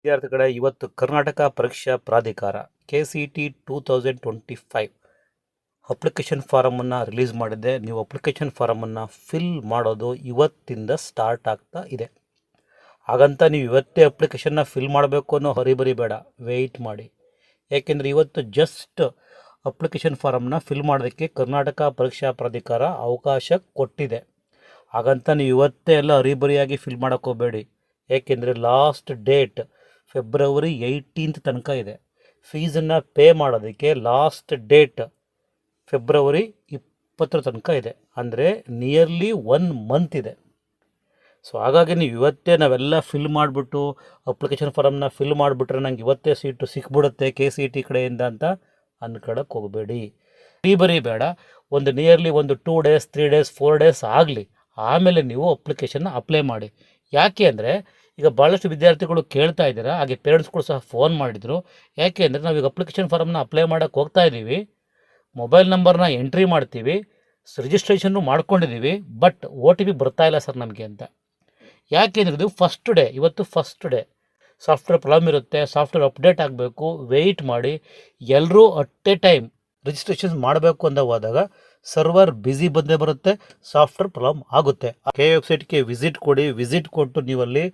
ವಿದ್ಯಾರ್ಥಿಗಳೇ, ಇವತ್ತು ಕರ್ನಾಟಕ ಪರೀಕ್ಷಾ ಪ್ರಾಧಿಕಾರ KCET 2025 ಅಪ್ಲಿಕೇಶನ್ ಫಾರಮನ್ನು ರಿಲೀಸ್ ಮಾಡಿದೆ. ನೀವು ಅಪ್ಲಿಕೇಶನ್ ಫಾರಮನ್ನು ಫಿಲ್ ಮಾಡೋದು ಇವತ್ತಿಂದ ಸ್ಟಾರ್ಟ್ ಆಗ್ತಾ ಇದೆ. ಹಾಗಂತ ನೀವು ಇವತ್ತೇ ಅಪ್ಲಿಕೇಶನ್ನ ಫಿಲ್ ಮಾಡಬೇಕು ಅನ್ನೋ ಹರಿಬರಿ ಬೇಡ, ವೆಯ್ಟ್ ಮಾಡಿ. ಏಕೆಂದರೆ ಇವತ್ತು ಜಸ್ಟ್ ಅಪ್ಲಿಕೇಶನ್ ಫಾರಮ್ನ ಫಿಲ್ ಮಾಡೋದಕ್ಕೆ ಕರ್ನಾಟಕ ಪರೀಕ್ಷಾ ಪ್ರಾಧಿಕಾರ ಅವಕಾಶ ಕೊಟ್ಟಿದೆ. ಹಾಗಂತ ನೀವು ಇವತ್ತೇ ಎಲ್ಲ ಹರಿಬರಿಯಾಗಿ ಫಿಲ್ ಮಾಡೋಕ್ಕೆ ಹೋಗಬೇಡಿ. ಏಕೆಂದರೆ ಲಾಸ್ಟ್ ಡೇಟ್ ಫೆಬ್ರವರಿ 18 ತನಕ ಇದೆ. ಫೀಸನ್ನು ಪೇ ಮಾಡೋದಕ್ಕೆ ಲಾಸ್ಟ್ ಡೇಟ್ ಫೆಬ್ರವರಿ 20 ತನಕ ಇದೆ. ಅಂದರೆ ನಿಯರ್ಲಿ 1 ಮಂತ್ ಇದೆ. ಸೊ ಹಾಗಾಗಿ ನೀವು ಇವತ್ತೇ ನಾವೆಲ್ಲ ಫಿಲ್ ಮಾಡಿಬಿಟ್ಟು ಅಪ್ಲಿಕೇಶನ್ ಫಾರಮ್ನ ಫಿಲ್ ಮಾಡಿಬಿಟ್ರೆ ನಂಗೆ ಇವತ್ತೇ ಸೀಟು ಸಿಕ್ಬಿಡುತ್ತೆ KCET ಕಡೆಯಿಂದ ಅಂತ ಅನ್ಕೊಳಕ್ಕೆ ಹೋಗಬೇಡಿ. ಬರೀ ಬೇಡ, ಒಂದು ನಿಯರ್ಲಿ 2 ಡೇಸ್ 3 ಡೇಸ್ 4 ಡೇಸ್ ಆಗಲಿ, ಆಮೇಲೆ ನೀವು ಅಪ್ಲಿಕೇಶನ್ನ ಅಪ್ಲೈ ಮಾಡಿ. ಯಾಕೆ ಅಂದರೆ ಈಗ ಭಾಳಷ್ಟು ವಿದ್ಯಾರ್ಥಿಗಳು ಕೇಳ್ತಾ ಇದ್ದೀರಾ, ಹಾಗೆ ಪೇರೆಂಟ್ಸ್ಗಳು ಸಹ ಫೋನ್ ಮಾಡಿದರು. ಯಾಕೆ ಅಂದರೆ ನಾವೀಗ ಅಪ್ಲಿಕೇಶನ್ ಫಾರಮ್ನ ಅಪ್ಲೈ ಮಾಡೋಕ್ಕೆ ಹೋಗ್ತಾ ಇದ್ದೀವಿ, ಮೊಬೈಲ್ ನಂಬರ್ನ ಎಂಟ್ರಿ ಮಾಡ್ತೀವಿ, ರಿಜಿಸ್ಟ್ರೇಷನ್ನು ಮಾಡ್ಕೊಂಡಿದ್ದೀವಿ, ಬಟ್ OTP ಬರ್ತಾ ಇಲ್ಲ ಸರ್ ನಮಗೆ ಅಂತ. ಯಾಕೆ ಅಂದರೆ ಇದು ಫಸ್ಟ್ ಡೇ, ಇವತ್ತು ಫಸ್ಟ್ ಡೇ. ಸಾಫ್ಟ್ವೇರ್ ಪ್ರಾಬ್ಲಮ್ ಇರುತ್ತೆ, ಸಾಫ್ಟ್ವೇರ್ ಅಪ್ಡೇಟ್ ಆಗಬೇಕು, ವೆಯ್ಟ್ ಮಾಡಿ. ಎಲ್ಲರೂ ಅಟ್ ಎ ಟೈಮ್ ರಿಜಿಸ್ಟ್ರೇಷನ್ ಮಾಡಬೇಕು ಅಂತ ಹೋದಾಗ ಸರ್ವರ್ ಬ್ಯುಸಿ ಬಂದೇ ಬರುತ್ತೆ, ಸಾಫ್ಟ್ವೇರ್ ಪ್ರಾಬ್ಲಮ್ ಆಗುತ್ತೆ. ವೆಬ್ಸೈಟ್ಗೆ ವಿಸಿಟ್ ಕೊಟ್ಟು ನೀವಲ್ಲಿ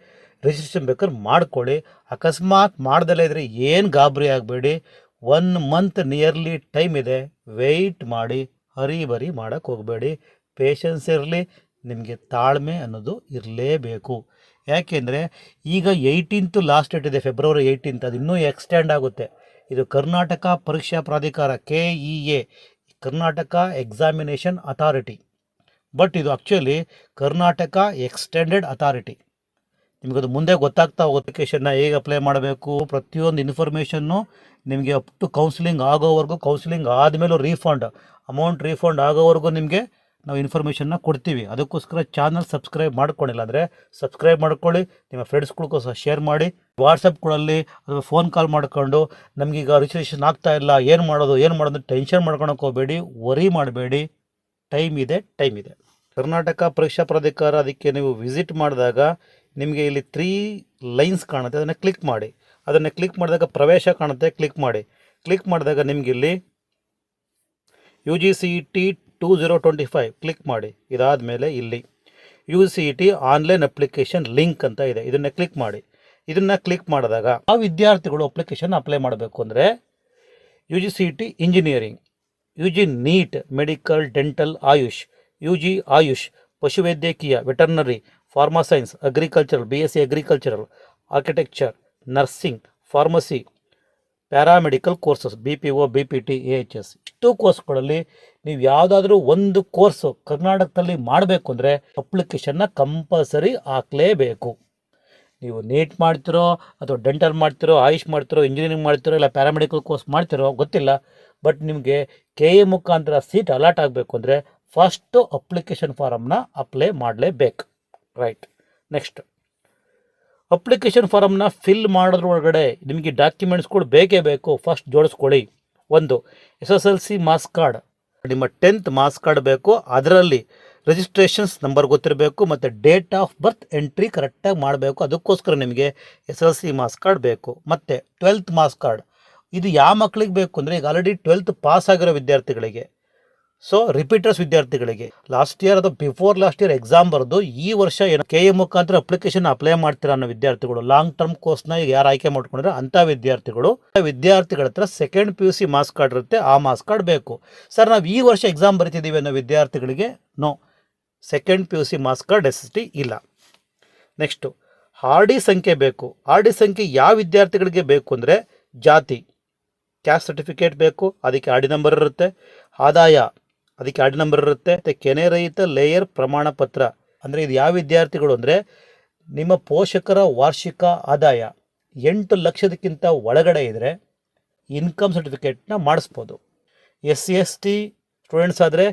ರಿಜಿಸ್ಟ್ರೇಷನ್ ಬೇಕಾದ್ರೆ ಮಾಡ್ಕೊಳ್ಳಿ. ಅಕಸ್ಮಾತ್ ಮಾಡ್ದಲೇ ಇದ್ದರೆ ಏನು ಗಾಬರಿ ಆಗಬೇಡಿ. 1 ಮಂತ್ ನಿಯರ್ಲಿ ಟೈಮ್ ಇದೆ, ವೆಯ್ಟ್ ಮಾಡಿ, ಹರಿಬರಿ ಮಾಡೋಕ್ಕೆ ಹೋಗಬೇಡಿ. ಪೇಷನ್ಸ್ ಇರಲಿ, ನಿಮಗೆ ತಾಳ್ಮೆ ಅನ್ನೋದು ಇರಲೇಬೇಕು. ಯಾಕೆಂದರೆ ಈಗ 18th ಲಾಸ್ಟ್ ಡೇಟ್ ಇದೆ, ಫೆಬ್ರವರಿ 18, ಅದು ಇನ್ನೂ ಎಕ್ಸ್ಟೆಂಡ್ ಆಗುತ್ತೆ. ಇದು ಕರ್ನಾಟಕ ಪರೀಕ್ಷಾ ಪ್ರಾಧಿಕಾರ KEA, Karnataka examination authority, but ಇದು ಆ್ಯಕ್ಚುಲಿ ಕರ್ನಾಟಕ ಎಕ್ಸ್ಟೆಂಡೆಡ್ ಅಥಾರಿಟಿ. ನಿಮಗದು ಮುಂದೆ ಗೊತ್ತಾಗ್ತಾ ಹೋಗುತ್ತೆ. ಅಪ್ಲಿಕೇಶನ್ನ ಹೇಗೆ ಅಪ್ಲೈ ಮಾಡಬೇಕು, ಪ್ರತಿಯೊಂದು ಇನ್ಫಾರ್ಮೇಷನ್ನು ನಿಮಗೆ ಅಪ್ ಟು ಕೌನ್ಸಿಲಿಂಗ್ ಆಗೋವರೆಗೂ, ಕೌನ್ಸಿಲಿಂಗ್ ಆದಮೇಲೂ ಅಮೌಂಟ್ ರೀಫಂಡ್ ಆಗೋವರೆಗೂ ನಿಮಗೆ ನಾವು ಇನ್ಫಾರ್ಮೇಷನ್ನ ಕೊಡ್ತೀವಿ. ಅದಕ್ಕೋಸ್ಕರ ಚಾನಲ್ ಸಬ್ಸ್ಕ್ರೈಬ್ ಮಾಡ್ಕೊಂಡಿಲ್ಲ ಅಂದರೆ ಸಬ್ಸ್ಕ್ರೈಬ್ ಮಾಡ್ಕೊಳ್ಳಿ, ನಿಮ್ಮ ಫ್ರೆಂಡ್ಸ್ಗಳಿಗೂ ಸಹ ಶೇರ್ ಮಾಡಿ. ವಾಟ್ಸಪ್ಗಳಲ್ಲಿ ಅಥವಾ ಫೋನ್ ಕಾಲ್ ಮಾಡ್ಕೊಂಡು ನಮಗೀಗ ರಿಜಿಸ್ಟ್ರೇಷನ್ ಆಗ್ತಾ ಇಲ್ಲ, ಏನು ಮಾಡೋದು ಟೆನ್ಷನ್ ಮಾಡ್ಕೊಳಕ್ಕೆ ಹೋಗಬೇಡಿ, ವರಿ ಮಾಡಬೇಡಿ. ಟೈಮ್ ಇದೆ. ಕರ್ನಾಟಕ ಪರೀಕ್ಷಾ ಪ್ರಾಧಿಕಾರ, ಅದಕ್ಕೆ ನೀವು ವಿಸಿಟ್ ಮಾಡಿದಾಗ ನಿಮಗೆ ಇಲ್ಲಿ 3 ಲೈನ್ಸ್ ಕಾಣುತ್ತೆ, ಅದನ್ನು ಕ್ಲಿಕ್ ಮಾಡಿ. ಅದನ್ನು ಕ್ಲಿಕ್ ಮಾಡಿದಾಗ ಪ್ರವೇಶ ಕಾಣುತ್ತೆ, ಕ್ಲಿಕ್ ಮಾಡಿ. ಕ್ಲಿಕ್ ಮಾಡಿದಾಗ ನಿಮಗೆ ಇಲ್ಲಿ UGCET 2025 ಕ್ಲಿಕ್ ಮಾಡಿ. ಇದಾದ ಮೇಲೆ ಇಲ್ಲಿ UGCET ಆನ್ಲೈನ್ ಅಪ್ಲಿಕೇಶನ್ ಲಿಂಕ್ ಅಂತ ಇದೆ, ಇದನ್ನು ಕ್ಲಿಕ್ ಮಾಡಿ. ಇದನ್ನು ಕ್ಲಿಕ್ ಮಾಡಿದಾಗ ಆ ವಿದ್ಯಾರ್ಥಿಗಳು ಅಪ್ಲಿಕೇಶನ್ ಅಪ್ಲೈ ಮಾಡಬೇಕು ಅಂದರೆ UGCET engineering, UG NEET medical dental AYUSH, UG AYUSH, ಪಶುವೈದ್ಯಕೀಯ veterinary, pharma science, agricultural, BSc agricultural, architecture, nursing, pharmacy, paramedical courses, BPO, BPT, AHS, ಇಷ್ಟು ಕೋರ್ಸ್ಗಳಲ್ಲಿ ನೀವು ಯಾವುದಾದ್ರೂ ಒಂದು ಕೋರ್ಸು ಕರ್ನಾಟಕದಲ್ಲಿ ಮಾಡಬೇಕು ಅಂದರೆ ಅಪ್ಲಿಕೇಶನ್ನ ಕಂಪಲ್ಸರಿ ಹಾಕಲೇಬೇಕು. ನೀವು ನೀಟ್ ಮಾಡ್ತಿರೋ ಅಥವಾ ಡೆಂಟಲ್ ಮಾಡ್ತಿರೋ, ಆಯುಷ್ ಮಾಡ್ತಿರೋ, ಇಂಜಿನಿಯರಿಂಗ್ ಮಾಡ್ತಿರೋ, ಇಲ್ಲ ಪ್ಯಾರಾಮೆಡಿಕಲ್ ಕೋರ್ಸ್ ಮಾಡ್ತಿರೋ ಗೊತ್ತಿಲ್ಲ, ಬಟ್ ನಿಮಗೆ KE ಮುಖಾಂತರ ಸೀಟ್ ಅಲಾಟ್ ಆಗಬೇಕು ಅಂದರೆ ಫಸ್ಟು ಅಪ್ಲಿಕೇಶನ್ ಫಾರಮ್ನ ಅಪ್ಲೈ ಮಾಡಲೇಬೇಕು. ರೈಟ್. ನೆಕ್ಸ್ಟ್, ಅಪ್ಲಿಕೇಶನ್ ಫಾರಮ್ನ ಫಿಲ್ ಮಾಡೋದ್ರೊಳಗಡೆ ನಿಮಗೆ ಡಾಕ್ಯುಮೆಂಟ್ಸ್ಗಳು ಬೇಕೇ ಬೇಕು. ಫಸ್ಟ್ ಜೋಡಿಸ್ಕೊಳ್ಳಿ. 1 SSLC ಮಾರ್ಕ್ಸ್ ಕಾರ್ಡ್, ನಿಮ್ಮ 10th ಮಾರ್ಕ್ಸ್ ಕಾರ್ಡ್ ಬೇಕು, ಅದರಲ್ಲಿ ರಿಜಿಸ್ಟ್ರೇಷನ್ಸ್ ನಂಬರ್ ಗೊತ್ತಿರಬೇಕು, ಮತ್ತು ಡೇಟ್ ಆಫ್ ಬರ್ತ್ ಎಂಟ್ರಿ ಕರೆಕ್ಟಾಗಿ ಮಾಡಬೇಕು. ಅದಕ್ಕೋಸ್ಕರ ನಿಮಗೆ SSLC ಮಾರ್ಕ್ಸ್ ಕಾರ್ಡ್ ಬೇಕು. ಮತ್ತು 12th ಮಾರ್ಕ್ಸ್ ಕಾರ್ಡ್, ಇದು ಯಾವ ಮಕ್ಕಳಿಗೆ ಬೇಕು ಅಂದರೆ ಈಗ ಆಲ್ರೆಡಿ 12th ಪಾಸ್ ಆಗಿರೋ ವಿದ್ಯಾರ್ಥಿಗಳಿಗೆ, ಸೊ ರಿಪೀಟರ್ಸ್ ವಿದ್ಯಾರ್ಥಿಗಳಿಗೆ, ಲಾಸ್ಟ್ ಇಯರ್ ಅಥವಾ ಬಿಫೋರ್ ಲಾಸ್ಟ್ ಇಯರ್ ಎಕ್ಸಾಮ್ ಬರೆದು ಈ ವರ್ಷ ಏನು KE ಮುಖಾಂತರ ಅಪ್ಲಿಕೇಶನ್ ಅಪ್ಲೈ ಮಾಡ್ತೀರಾ ಅನ್ನೋ ವಿದ್ಯಾರ್ಥಿಗಳು, ಲಾಂಗ್ ಟರ್ಮ್ ಕೋರ್ಸ್ನ ಈಗ ಯಾರು ಆಯ್ಕೆ ಮಾಡ್ಕೊಂಡ್ರೆ ಅಂಥ ವಿದ್ಯಾರ್ಥಿಗಳ ಹತ್ರ ಸೆಕೆಂಡ್ PUC ಮಾರ್ಕ್ಸ್ ಕಾರ್ಡ್ ಇರುತ್ತೆ, ಆ ಮಾರ್ಕ್ಸ್ ಕಾರ್ಡ್ ಬೇಕು. ಸರ್ ನಾವು ಈ ವರ್ಷ ಎಕ್ಸಾಮ್ ಬರೀತಿದ್ದೀವಿ ಅನ್ನೋ ವಿದ್ಯಾರ್ಥಿಗಳಿಗೆ no, second PUC marks card SST ಇಲ್ಲ. ನೆಕ್ಸ್ಟು, RD ಸಂಖ್ಯೆ ಬೇಕು. RD ಸಂಖ್ಯೆ ಯಾವ ವಿದ್ಯಾರ್ಥಿಗಳಿಗೆ ಬೇಕು ಅಂದರೆ ಜಾತಿ, ಕ್ಯಾಸ್ಟ್ ಸರ್ಟಿಫಿಕೇಟ್ ಬೇಕು, ಅದಕ್ಕೆ RD ನಂಬರ್ ಇರುತ್ತೆ. ಆದಾಯ, ಅದಕ್ಕೆ RD ನಂಬರ್ ಇರುತ್ತೆ. ಮತ್ತು ಕೆನೆರಹಿತ ಲೇಯರ್ ಪ್ರಮಾಣ ಪತ್ರ, ಅಂದರೆ ಇದು ಯಾವ ವಿದ್ಯಾರ್ಥಿಗಳು ಅಂದರೆ ನಿಮ್ಮ ಪೋಷಕರ ವಾರ್ಷಿಕ ಆದಾಯ 8 ಲಕ್ಷದಕ್ಕಿಂತ ಒಳಗಡೆ ಇದ್ದರೆ ಇನ್ಕಮ್ ಸರ್ಟಿಫಿಕೇಟ್ನ ಮಾಡಿಸ್ಬೋದು. SC/ST ಸ್ಟೂಡೆಂಟ್ಸ್ ಆದರೆ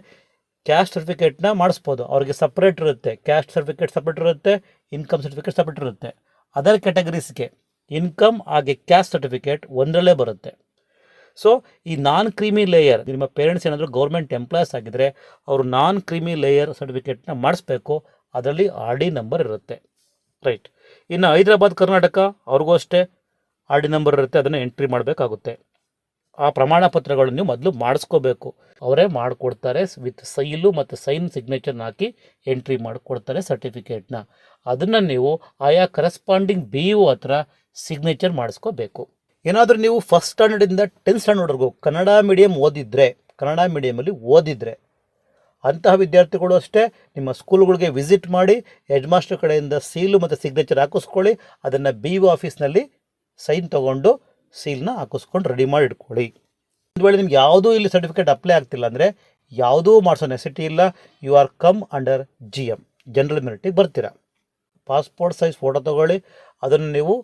ಕ್ಯಾಸ್ಟ್ ಸರ್ಟಿಫಿಕೇಟ್ನ ಮಾಡಿಸ್ಬೋದು, ಅವ್ರಿಗೆ ಸಪ್ರೇಟ್ ಇರುತ್ತೆ. ಕ್ಯಾಸ್ಟ್ ಸರ್ಟಿಫಿಕೇಟ್ ಸಪ್ರೇಟ್ ಇರುತ್ತೆ, ಇನ್ಕಮ್ ಸರ್ಟಿಫಿಕೇಟ್ ಸಪ್ರೇಟ್ ಇರುತ್ತೆ. ಅದರ್ ಕ್ಯಾಟಗರೀಸ್ಗೆ ಇನ್ಕಮ್ ಹಾಗೆ ಕ್ಯಾಸ್ಟ್ ಸರ್ಟಿಫಿಕೇಟ್ ಒಂದರಲ್ಲೇ ಬರುತ್ತೆ. ಸೊ ಈ ನಾನ್ ಕ್ರೀಮಿ ಲೇಯರ್, ನಿಮ್ಮ ಪೇರೆಂಟ್ಸ್ ಏನಾದರೂ ಗೌರ್ಮೆಂಟ್ ಎಂಪ್ಲಾಯ್ಸ್ ಆಗಿದ್ದರೆ ಅವರು ನಾನ್ ಕ್ರೀಮಿ ಲೇಯರ್ ಸರ್ಟಿಫಿಕೇಟ್ನ ಮಾಡಿಸ್ಬೇಕು, ಅದರಲ್ಲಿ RD ನಂಬರ್ ಇರುತ್ತೆ. ರೈಟ್. ಇನ್ನು ಹೈದರಾಬಾದ್ ಕರ್ನಾಟಕ ಅವ್ರಿಗೂ ಅಷ್ಟೇ ಆರ್ ಡಿ ನಂಬರ್ ಇರುತ್ತೆ, ಅದನ್ನು ಎಂಟ್ರಿ ಮಾಡಬೇಕಾಗುತ್ತೆ. ಆ ಪ್ರಮಾಣ ಪತ್ರಗಳನ್ನು ನೀವು ಮೊದಲು ಮಾಡಿಸ್ಕೋಬೇಕು. ಅವರೇ ಮಾಡಿಕೊಡ್ತಾರೆ, ವಿತ್ ಸೈಲು ಮತ್ತು ಸೈನ್ ಸಿಗ್ನೇಚರ್ನ ಹಾಕಿ ಎಂಟ್ರಿ ಮಾಡಿಕೊಡ್ತಾರೆ ಸರ್ಟಿಫಿಕೇಟ್ನ. ಅದನ್ನು ನೀವು ಆಯಾ ಕರೆಸ್ಪಾಂಡಿಂಗ್ ಬಿ ಯು ಹತ್ರ ಸಿಗ್ನೇಚರ್ ಮಾಡಿಸ್ಕೋಬೇಕು. ಏನಾದರೂ ನೀವು ಫಸ್ಟ್ ಸ್ಟ್ಯಾಂಡರ್ಡಿಂದ 10th ಸ್ಟ್ಯಾಂಡರ್ಡ್ವರೆಗೂ ಕನ್ನಡ ಮೀಡಿಯಮ್ ಕನ್ನಡ ಮೀಡಿಯಮಲ್ಲಿ ಓದಿದರೆ ಅಂತಹ ವಿದ್ಯಾರ್ಥಿಗಳು ಅಷ್ಟೇ ನಿಮ್ಮ ಸ್ಕೂಲ್ಗಳಿಗೆ ವಿಸಿಟ್ ಮಾಡಿ ಹೆಡ್ ಮಾಸ್ಟರ್ ಕಡೆಯಿಂದ ಸೀಲು ಮತ್ತು ಸಿಗ್ನೇಚರ್ ಹಾಕಿಸ್ಕೊಳ್ಳಿ. ಅದನ್ನು ಬಿ ಯು ಆಫೀಸ್ನಲ್ಲಿ ಸೈನ್ ತೊಗೊಂಡು ಸೀಲ್ನ ಹಾಕಿಸ್ಕೊಂಡು ರೆಡಿ ಮಾಡಿ ಇಟ್ಕೊಳ್ಳಿ. ಒಂದು ವೇಳೆ ನಿಮ್ಗೆ ಯಾವುದೂ ಇಲ್ಲಿ ಸರ್ಟಿಫಿಕೇಟ್ ಅಪ್ಲೈ ಆಗ್ತಿಲ್ಲ ಅಂದರೆ ಯಾವುದೂ ಮಾಡಿಸೋ ನೆಸಿಟಿ ಇಲ್ಲ. You are come under GM, general ಮೆರಿಟಿಗೆ ಬರ್ತೀರಾ. ಪಾಸ್ಪೋರ್ಟ್ ಸೈಜ್ ಫೋಟೋ ತೊಗೊಳ್ಳಿ. ಅದನ್ನು ನೀವು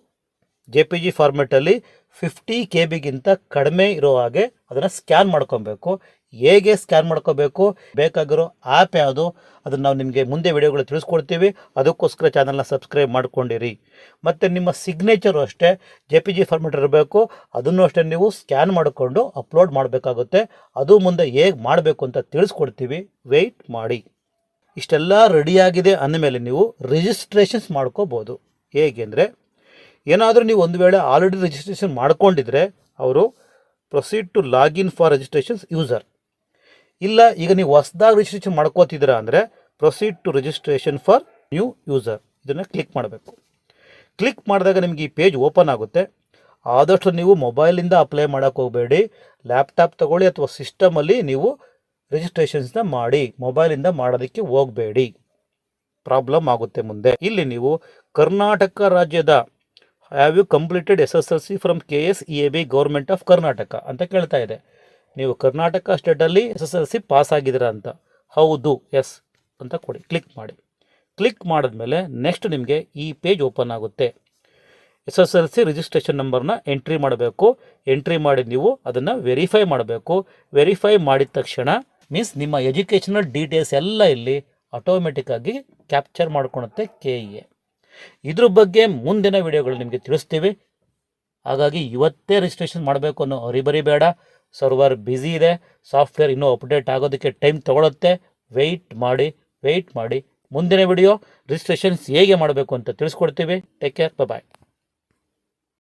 JPG ಫಾರ್ಮೆಟಲ್ಲಿ 50 KB ಕಡಿಮೆ ಇರೋ ಹಾಗೆ ಅದನ್ನು ಸ್ಕ್ಯಾನ್ ಮಾಡ್ಕೊಬೇಕು. ಹೇಗೆ ಸ್ಕ್ಯಾನ್ ಮಾಡ್ಕೋಬೇಕು, ಬೇಕಾಗಿರೋ ಆ್ಯಪ್ ಯಾವುದು, ಅದನ್ನು ನಾವು ನಿಮಗೆ ಮುಂದೆ ವಿಡಿಯೋಗಳು ತಿಳಿಸ್ಕೊಡ್ತೀವಿ. ಅದಕ್ಕೋಸ್ಕರ ಚಾನಲ್ನ ಸಬ್ಸ್ಕ್ರೈಬ್ ಮಾಡ್ಕೊಂಡಿರಿ. ಮತ್ತು ನಿಮ್ಮ ಸಿಗ್ನೇಚರು ಅಷ್ಟೇ JPG ಫಾರ್ಮೆಟ್ ಇರಬೇಕು. ಅದನ್ನು ಅಷ್ಟೇ ನೀವು ಸ್ಕ್ಯಾನ್ ಮಾಡಿಕೊಂಡು ಅಪ್ಲೋಡ್ ಮಾಡಬೇಕಾಗುತ್ತೆ. ಅದು ಮುಂದೆ ಹೇಗೆ ಮಾಡಬೇಕು ಅಂತ ತಿಳಿಸ್ಕೊಡ್ತೀವಿ, ವೆಯ್ಟ್ ಮಾಡಿ. ಇಷ್ಟೆಲ್ಲ ರೆಡಿಯಾಗಿದೆ ಅಂದಮೇಲೆ ನೀವು ರಿಜಿಸ್ಟ್ರೇಷನ್ಸ್ ಮಾಡ್ಕೋಬೋದು. ಹೇಗೆ ಅಂದರೆ, ಏನಾದರೂ ನೀವು ಒಂದು ವೇಳೆ ಆಲ್ರೆಡಿ ರಿಜಿಸ್ಟ್ರೇಷನ್ ಮಾಡ್ಕೊಂಡಿದ್ರೆ ಅವರು proceed to login for registrations user. ಇಲ್ಲ, ಈಗ ನೀವು ಹೊಸದಾಗಿ ರಿಜಿಸ್ಟ್ರೇಷನ್ ಮಾಡ್ಕೋತಿದ್ದೀರಾ ಅಂದರೆ proceed to registration for new user, ಇದನ್ನು ಕ್ಲಿಕ್ ಮಾಡಬೇಕು. ಕ್ಲಿಕ್ ಮಾಡಿದಾಗ ನಿಮಗೆ ಈ ಪೇಜ್ ಓಪನ್ ಆಗುತ್ತೆ. ಆದಷ್ಟು ನೀವು ಮೊಬೈಲಿಂದ ಅಪ್ಲೈ ಮಾಡೋಕ್ಕೆ ಹೋಗಬೇಡಿ. ಲ್ಯಾಪ್ಟಾಪ್ ತಗೊಳ್ಳಿ ಅಥವಾ ಸಿಸ್ಟಮಲ್ಲಿ ನೀವು ರಿಜಿಸ್ಟ್ರೇಷನ್ಸ್ನ ಮಾಡಿ. ಮೊಬೈಲಿಂದ ಮಾಡೋದಕ್ಕೆ ಹೋಗಬೇಡಿ, ಪ್ರಾಬ್ಲಮ್ ಆಗುತ್ತೆ ಮುಂದೆ. ಇಲ್ಲಿ ನೀವು ಕರ್ನಾಟಕ ರಾಜ್ಯದ have you completed SSLC from KSEAB government of Karnataka ಅಂತ ಕೇಳ್ತಾ ಇದೆ. ನೀವು ಕರ್ನಾಟಕ ಸ್ಟೇಟಲ್ಲಿ SSLC ಪಾಸ್ ಆಗಿದ್ದೀರಾ ಅಂತ. ಹೌದು, ಎಸ್ ಅಂತ ಕೊಡಿ, ಕ್ಲಿಕ್ ಮಾಡಿ. ಕ್ಲಿಕ್ ಮಾಡಿದ್ಮೇಲೆ ನೆಕ್ಸ್ಟ್ ನಿಮಗೆ ಈ ಪೇಜ್ ಓಪನ್ ಆಗುತ್ತೆ. SSLC ರಿಜಿಸ್ಟ್ರೇಷನ್ ನಂಬರ್ನ ಎಂಟ್ರಿ ಮಾಡಬೇಕು. ಎಂಟ್ರಿ ಮಾಡಿ ನೀವು ಅದನ್ನು ವೆರಿಫೈ ಮಾಡಬೇಕು. ವೆರಿಫೈ ಮಾಡಿದ ತಕ್ಷಣ ಮೀನ್ಸ್ ನಿಮ್ಮ ಎಜುಕೇಷನಲ್ ಡೀಟೇಲ್ಸ್ ಎಲ್ಲ ಇಲ್ಲಿ ಆಟೋಮೆಟಿಕ್ಕಾಗಿ ಕ್ಯಾಪ್ಚರ್ ಮಾಡ್ಕೊಳುತ್ತೆ KEA. ಇದ್ರ ಬಗ್ಗೆ ಮುಂದಿನ ವಿಡಿಯೋಗಳು ನಿಮಗೆ ತಿಳಿಸ್ತೀವಿ. ಹಾಗಾಗಿ ಇವತ್ತೇ ರಿಜಿಸ್ಟ್ರೇಷನ್ ಮಾಡಬೇಕು ಅನ್ನೋ ಹರಿಬರಿ ಬೇಡ. ಸರ್ವರ್ ಬ್ಯುಸಿ ಇದೆ, ಸಾಫ್ಟ್ವೇರ್ ಇನ್ನೂ ಅಪ್ಡೇಟ್ ಆಗೋದಕ್ಕೆ ಟೈಮ್ ತೊಗೊಳುತ್ತೆ. ವೆಯ್ಟ್ ಮಾಡಿ. ಮುಂದಿನ ವಿಡಿಯೋ ರಿಜಿಸ್ಟ್ರೇಷನ್ಸ್ ಹೇಗೆ ಮಾಡಬೇಕು ಅಂತ ತಿಳಿಸ್ಕೊಡ್ತೀವಿ. ಟೇಕ್ ಕೇರ್, ಬಾಯ್.